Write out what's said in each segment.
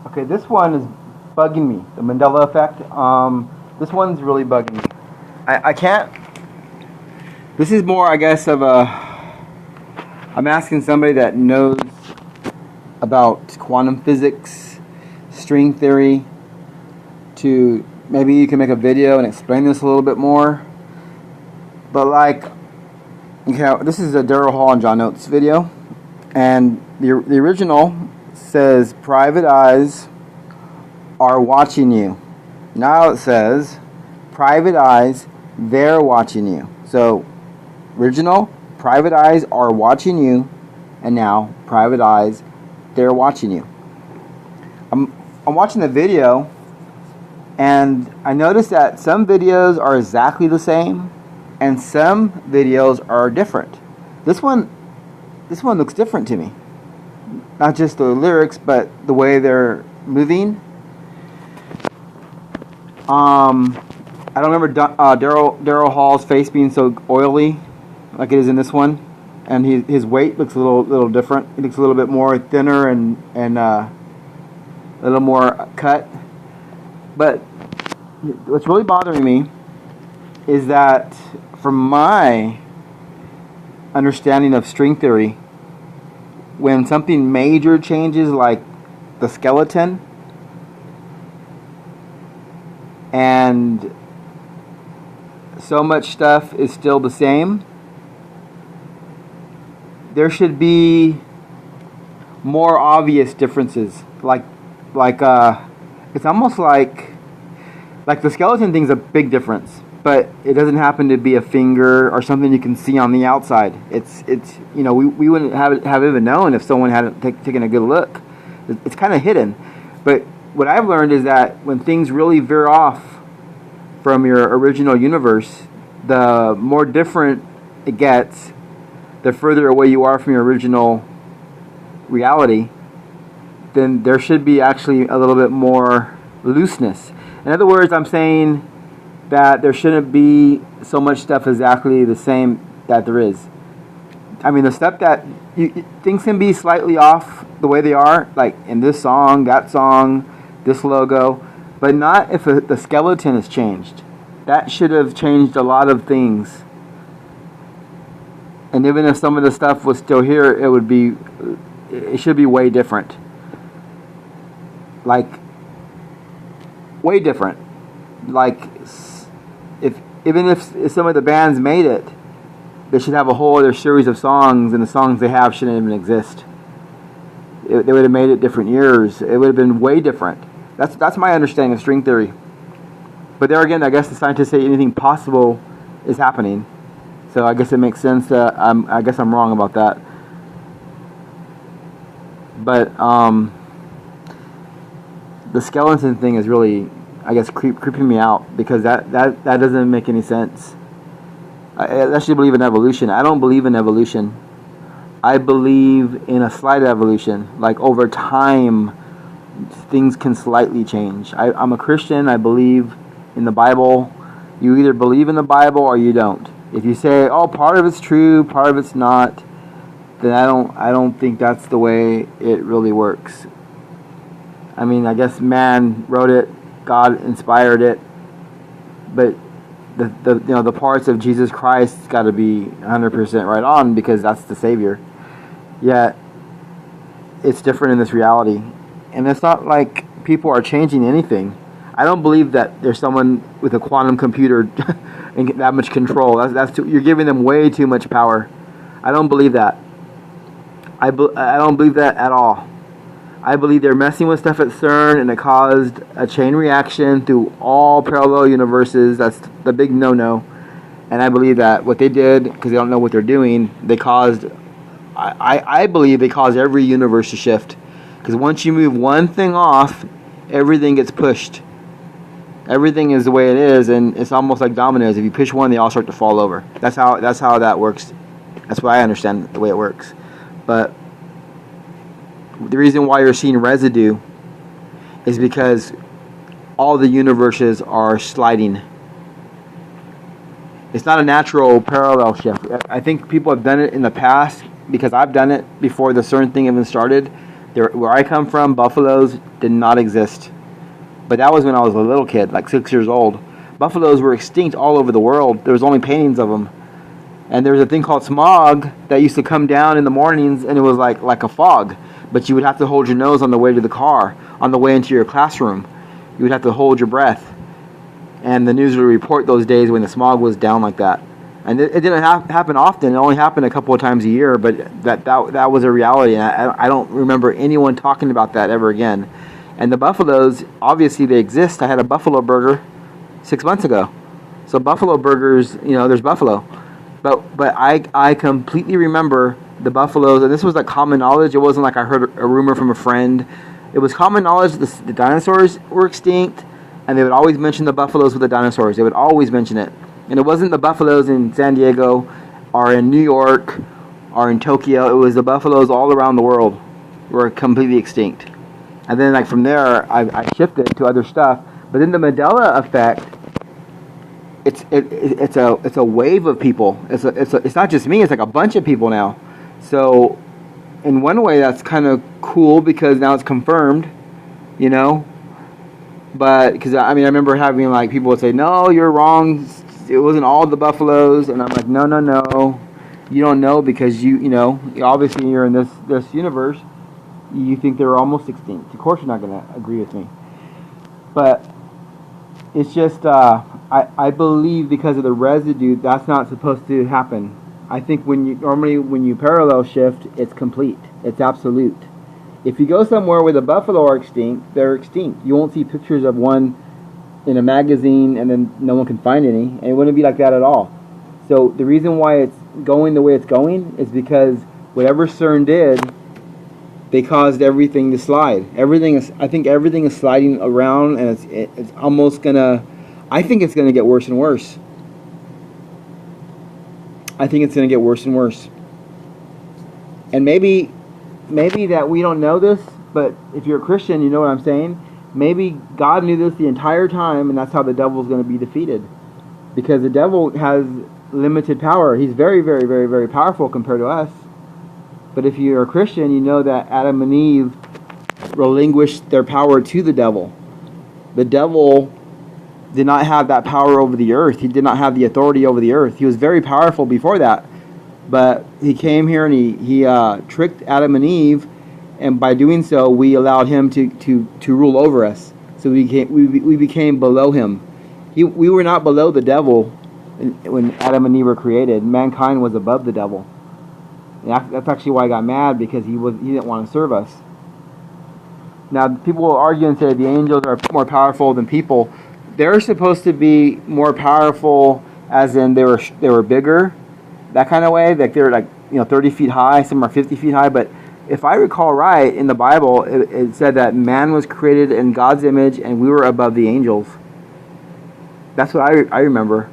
Okay, this one is bugging me. The Mandela effect. This one's really bugging me. I can't. This is more, I guess, of a. I'm asking somebody that knows about quantum physics, string theory, to maybe you can make a video and explain this a little bit more. But okay, this is a Daryl Hall and John Oates video, and the original says private eyes are watching you. Now it says private eyes, they're watching you. So original, private eyes are watching you, and now private eyes, they're watching you. I'm watching the video, and I noticed that some videos are exactly the same and some videos are different. This one looks different to me. Not just the lyrics, but the way they're moving. I don't remember Daryl Hall's face being so oily like it is in this one, and his weight looks a little different. He looks a little bit more thinner and a little more cut. But what's really bothering me is that, from my understanding of string theory, when something major changes, like the skeleton, and so much stuff is still the same, there should be more obvious differences. It's almost like the skeleton thing's a big difference, but it doesn't happen to be a finger or something you can see on the outside. It's we wouldn't have even known if someone hadn't taken a good look. It's kind of hidden. But what I've learned is that when things really veer off from your original universe, the more different it gets, the further away you are from your original reality, then there should be actually a little bit more looseness. In other words, I'm saying that there shouldn't be so much stuff exactly the same that there is. I mean, the stuff that things can be slightly off the way they are, like in this song, that song, this logo, but not if the skeleton has changed. That should have changed a lot of things. And even if some of the stuff was still here, it should be way different. Like, way different. Like, even if some of the bands made it, they should have a whole other series of songs, and the songs they have shouldn't even exist. They would have made it different years. It would have been way different. That's my understanding of string theory. But there again, I guess the scientists say anything possible is happening. So I guess it makes sense that I guess I'm wrong about that. But the skeleton thing is really, I guess, creeping me out, because that doesn't make any sense. I actually believe in evolution. I don't believe in evolution. I believe in a slight evolution. Like, over time, things can slightly change. I'm a Christian. I believe in the Bible. You either believe in the Bible or you don't. If you say, oh, part of it's true, part of it's not, then I don't think that's the way it really works. I mean, I guess man wrote it, God inspired it, but the parts of Jesus Christ got to be 100% right on, because that's the Savior. Yet it's different in this reality, and it's not like people are changing anything. I don't believe that there's someone with a quantum computer and that much control. You're giving them way too much power. I don't believe that. I don't believe that at all. I believe they're messing with stuff at CERN, and it caused a chain reaction through all parallel universes. That's the big no-no. And I believe that what they did, because they don't know what they're doing, they caused... I believe they caused every universe to shift. Because once you move one thing off, everything gets pushed. Everything is the way it is, and it's almost like dominoes. If you push one, they all start to fall over. That's how that works. That's what I understand the way it works. But the reason why you're seeing residue is because all the universes are sliding. It's not a natural parallel shift. I think people have done it in the past, because I've done it before the CERN thing even started. Where I come from, buffaloes did not exist. But that was when I was a little kid, like 6 years old. Buffaloes were extinct all over the world. There was only paintings of them. And there was a thing called smog that used to come down in the mornings, and it was like a fog. But you would have to hold your nose on the way to the car, on the way into your classroom. You would have to hold your breath. And the news would report those days when the smog was down like that. And it didn't happen often. It only happened a couple of times a year, but that was a reality. And I don't remember anyone talking about that ever again. And the buffaloes, obviously they exist. I had a buffalo burger 6 months ago. So buffalo burgers, there's buffalo. But I completely remember the buffaloes, and this was like common knowledge. It wasn't like I heard a rumor from a friend. It was common knowledge that the dinosaurs were extinct, and they would always mention the buffaloes with the dinosaurs. They would always mention it. And it wasn't the buffaloes in San Diego or in New York or in Tokyo. It was the buffaloes all around the world were completely extinct. And then like from there, I shifted to other stuff. But then the Mandela effect, it's a wave of people. It's not just me. It's like a bunch of people now. So in one way, that's kind of cool because now it's confirmed, But because I remember having like people would say, "No, you're wrong. It wasn't all the buffaloes," and I'm like, "No, you don't know because obviously you're in this universe. You think they're almost extinct. Of course, you're not going to agree with me." But it's just I believe because of the residue, that's not supposed to happen. I think when you parallel shift, it's complete. It's absolute. If you go somewhere where the buffalo are extinct, they're extinct. You won't see pictures of one in a magazine and then no one can find any. And it wouldn't be like that at all. So the reason why it's going the way it's going is because whatever CERN did, they caused everything to slide. I think everything is sliding around, and it's almost gonna. I think it's gonna get worse and worse. I think it's gonna get worse and worse. And maybe that we don't know this, but if you're a Christian, you know what I'm saying. Maybe God knew this the entire time, and that's how the devil is going to be defeated. Because the devil has limited power. He's very, very, very, very powerful compared to us. But if you're a Christian, you know that Adam and Eve relinquished their power to the devil. The devil did not have that power over the earth. He did not have the authority over the earth. He was very powerful before that. But he came here and he tricked Adam and Eve, and by doing so, we allowed him to rule over us. So we became below him. We were not below the devil when Adam and Eve were created. Mankind was above the devil. And that's actually why I got mad, because he didn't want to serve us. Now, people will argue and say the angels are more powerful than people. They're supposed to be more powerful, as in they were bigger, that kind of way. Like they were 30 feet high, some are 50 feet high, but if I recall right, in the Bible, it said that man was created in God's image and we were above the angels. That's what I remember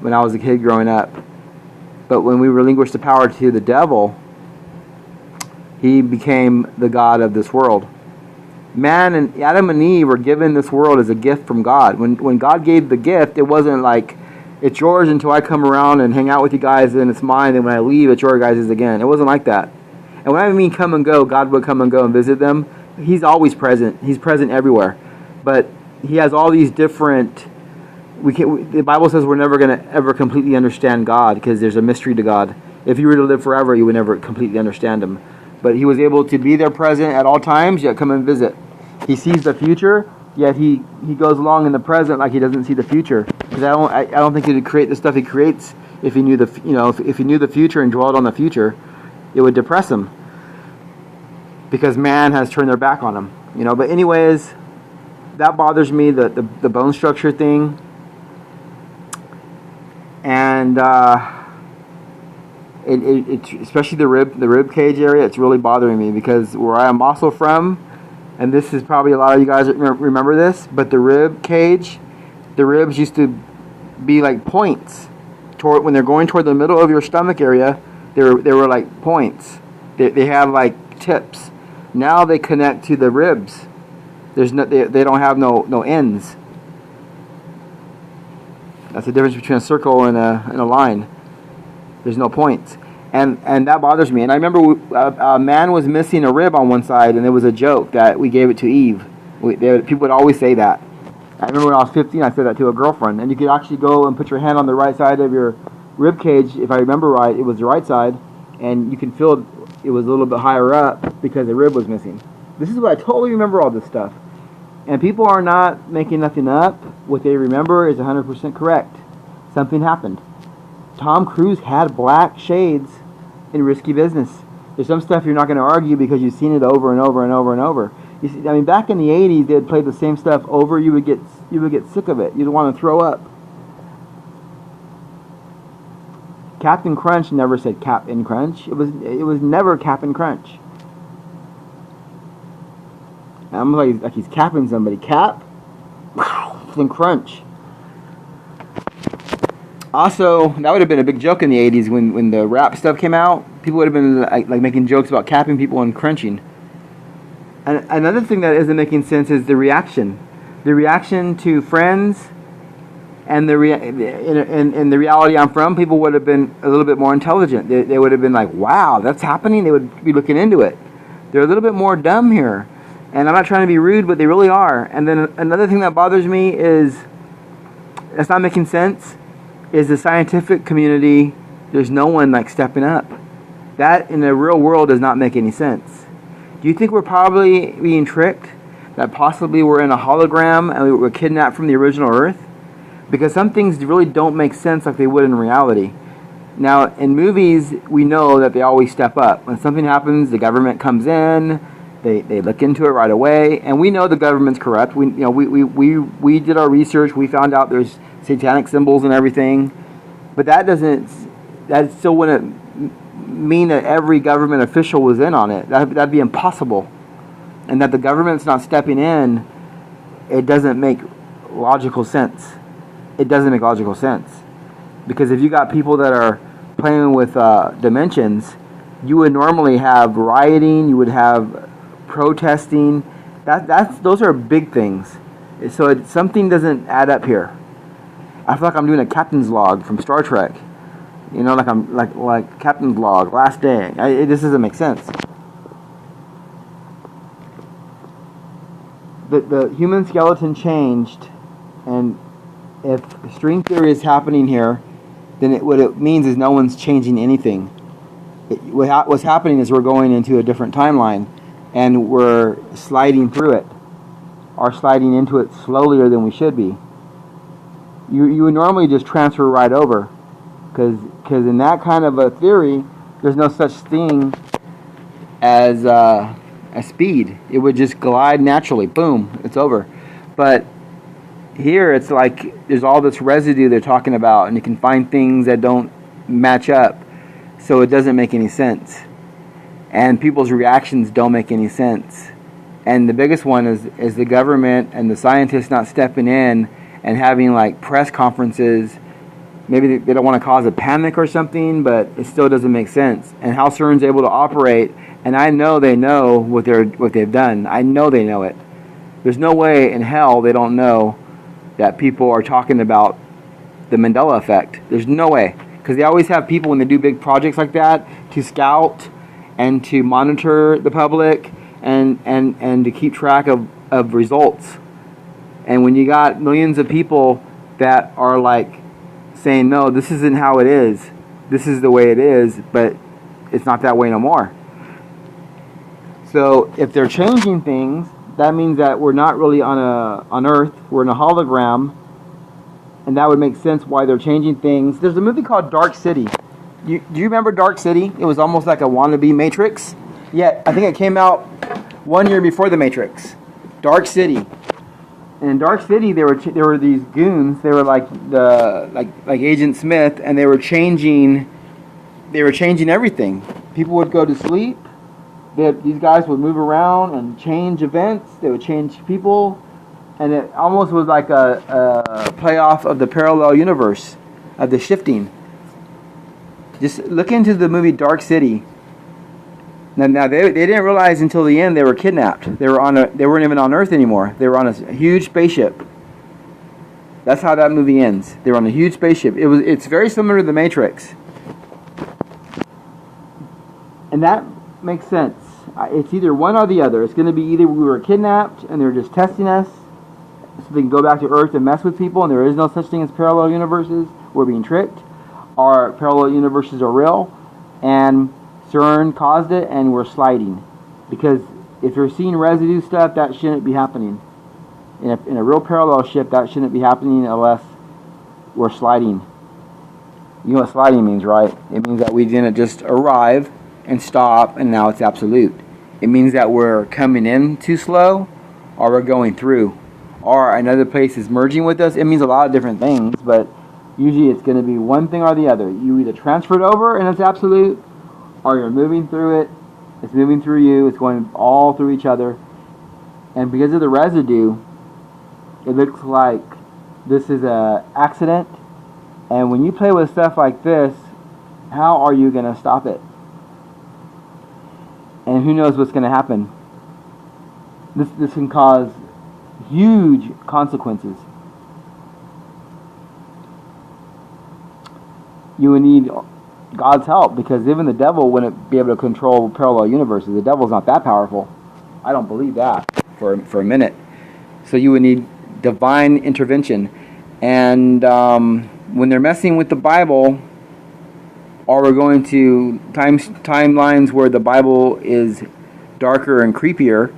when I was a kid growing up. But when we relinquished the power to the devil, he became the god of this world. Man and Adam and Eve were given this world as a gift from God. When God gave the gift, it wasn't like, it's yours until I come around and hang out with you guys, and it's mine, and when I leave, it's your guys' again. It wasn't like that. And when I mean come and go, God would come and go and visit them. He's always present. He's present everywhere. But he has all these different... the Bible says we're never going to ever completely understand God, because there's a mystery to God. If you were to live forever, you would never completely understand him. But he was able to be there present at all times, yet come and visit. He sees the future, yet he goes along in the present like he doesn't see the future. Because I don't think he would create the stuff he creates if he knew if he knew the future and dwelled on the future. It would depress him, because man has turned their back on him. But anyways, that bothers me, the bone structure thing. And it especially the rib cage area, it's really bothering me, because where I am also from, and this is probably a lot of you guys remember this, but the rib cage, the ribs used to be like points when they're going toward the middle of your stomach area. They were like points. They have like tips. Now they connect to the ribs. They don't have no ends. That's the difference between a circle and a line. There's no points. and that bothers me. And I remember a man was missing a rib on one side, and it was a joke that we gave it to Eve. People would always say that. I remember when I was 15, I said that to a girlfriend, and you could actually go and put your hand on the right side of your rib cage. If I remember right, it was the right side, and you can feel it was a little bit higher up because the rib was missing. This is what I totally remember, all this stuff. And people are not making nothing up. What they remember is 100% correct. Something happened. Tom Cruise had black shades in Risky Business. There's some stuff you're not going to argue because you've seen it over and over and over and over. You see, I mean, back in the 80s, they'd play the same stuff over. You would get sick of it. You'd want to throw up. Captain Crunch never said Captain Crunch. It was never Captain Crunch. I'm like he's capping somebody. Cap, then Crunch. Also, that would have been a big joke in the 80s when the rap stuff came out. People would have been like making jokes about capping people and crunching. And another thing that isn't making sense is the reaction. The reaction to Friends and in the reality I'm from, people would have been a little bit more intelligent. They would have been like, wow, that's happening? They would be looking into it. They're a little bit more dumb here. And I'm not trying to be rude, but they really are. And then another thing that bothers me is, that's not making sense, is the scientific community, there's no one like stepping up. That in the real world does not make any sense. Do you think we're probably being tricked? That possibly we're in a hologram and we were kidnapped from the original Earth? Because some things really don't make sense like they would in reality. Now, in movies, we know that they always step up. When something happens, the government comes in, they look into it right away, and we know the government's corrupt. We did our research. We found out there's satanic symbols and everything, but that still wouldn't mean that every government official was in on it. That'd be impossible. And that the government's not stepping in, it doesn't make logical sense. It doesn't make logical sense. Because if you got people that are playing with dimensions, you would normally have rioting, you would have protesting. Those are big things. So something doesn't add up here. I feel like I'm doing a captain's log from Star Trek. You know, like captain's log, last day. This doesn't make sense. The human skeleton changed, and if string theory is happening here, then what it means is no one's changing anything. What's happening is we're going into a different timeline, and we're sliding through it, or sliding into it slower than we should be. You would normally just transfer right over, because in that kind of a theory, there's no such thing as speed. It would just glide naturally. Boom, it's over. But here it's like there's all this residue they're talking about, and you can find things that don't match up, so it doesn't make any sense. And people's reactions don't make any sense. And the biggest one is the government and the scientists not stepping in and having like press conferences. Maybe they don't want to cause a panic or something, but it still doesn't make sense. And how CERN's able to operate, and I know they know what they've done. I know they know it. There's no way in hell they don't know that people are talking about the Mandela effect. There's no way. Because they always have people when they do big projects like that to scout and to monitor the public and to keep track of results. And when you got millions of people that are like saying, no, this isn't how it is, this is the way it is, but it's not that way no more. So if they're changing things, that means that we're not really on Earth, we're in a hologram, and that would make sense why they're changing things. There's a movie called Dark City. Do you remember Dark City? It was almost like a wannabe Matrix. Yeah, I think it came out 1 year before the Matrix. Dark City. And in Dark City, there were these goons. They were like Agent Smith, and they were changing everything. People would go to sleep. These guys would move around and change events. They would change people, and it almost was like a playoff of the parallel universe, of the shifting. Just look into the movie Dark City. Now they didn't realize until the end they were kidnapped. They weren't even on Earth anymore. They were on a huge spaceship. That's how that movie ends. They were on a huge spaceship. It's very similar to The Matrix. And that makes sense. It's either one or the other. It's going to be either we were kidnapped and they're just testing us so they can go back to Earth and mess with people, and there is no such thing as parallel universes. We're being tricked. Or parallel universes are real, and CERN caused it, and we're sliding. Because if you're seeing residue stuff, that shouldn't be happening. In a real parallel shift, that shouldn't be happening unless we're sliding. You know what sliding means, right? It means that we didn't just arrive and stop, and now it's absolute. It means that we're coming in too slow, or we're going through, or another place is merging with us. It means a lot of different things, but usually it's going to be one thing or the other. You either transferred over and it's absolute, or you're moving through it. It's moving through you. It's going all through each other. And because of the residue, it looks like this is an accident. And when you play with stuff like this, how are you going to stop it? And who knows what's going to happen? This can cause huge consequences. You would need God's help, because even the devil wouldn't be able to control parallel universes. The devil's not that powerful. I don't believe that for a minute. So you would need divine intervention. And when they're messing with the Bible, or we're going to timelines where the Bible is darker and creepier.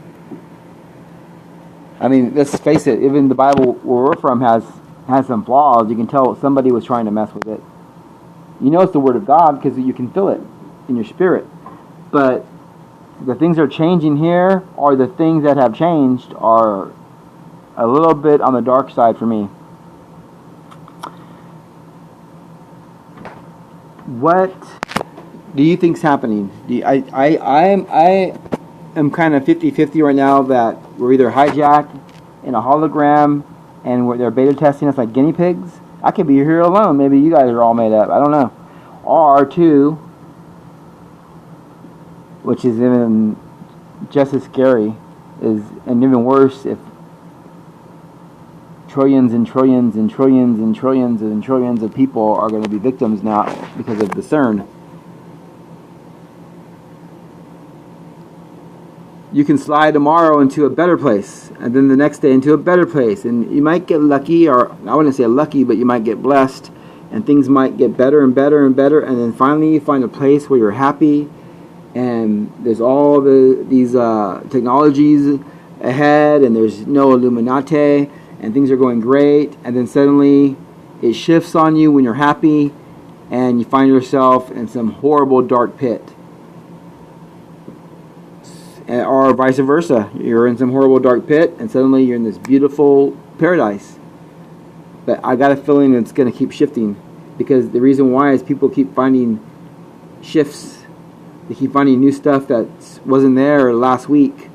I mean, let's face it, even the Bible where we're from has some flaws. You can tell somebody was trying to mess with it. You know it's the Word of God because you can feel it in your spirit. But the things that are changing here, or the things that have changed, are a little bit on the dark side for me. What do you think's happening? I am kind of 50-50 right now that we're either hijacked in a hologram and they're beta testing us like guinea pigs. I could be here alone. Maybe you guys are all made up. I don't know. Or two, which is even just as scary, and even worse, if trillions and trillions and trillions and trillions and trillions of people are going to be victims now because of the CERN. You can slide tomorrow into a better place, and then the next day into a better place, and you might get lucky, or I wouldn't say lucky, but you might get blessed, and things might get better and better and better, and then finally you find a place where you're happy, and there's all these technologies ahead, and there's no Illuminati, and things are going great, and then suddenly it shifts on you when you're happy, and you find yourself in some horrible dark pit. Or vice versa. You're in some horrible dark pit, and suddenly you're in this beautiful paradise. But I got a feeling it's going to keep shifting, because the reason why is people keep finding shifts. They keep finding new stuff that wasn't there last week.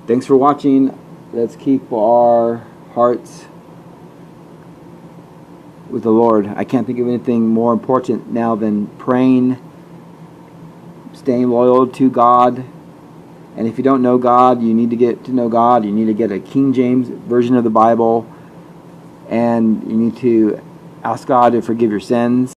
Thanks for watching. Let's keep our hearts with the Lord. I can't think of anything more important now than praying, staying loyal to God. And if you don't know God, you need to get to know God. You need to get a King James version of the Bible, and you need to ask God to forgive your sins.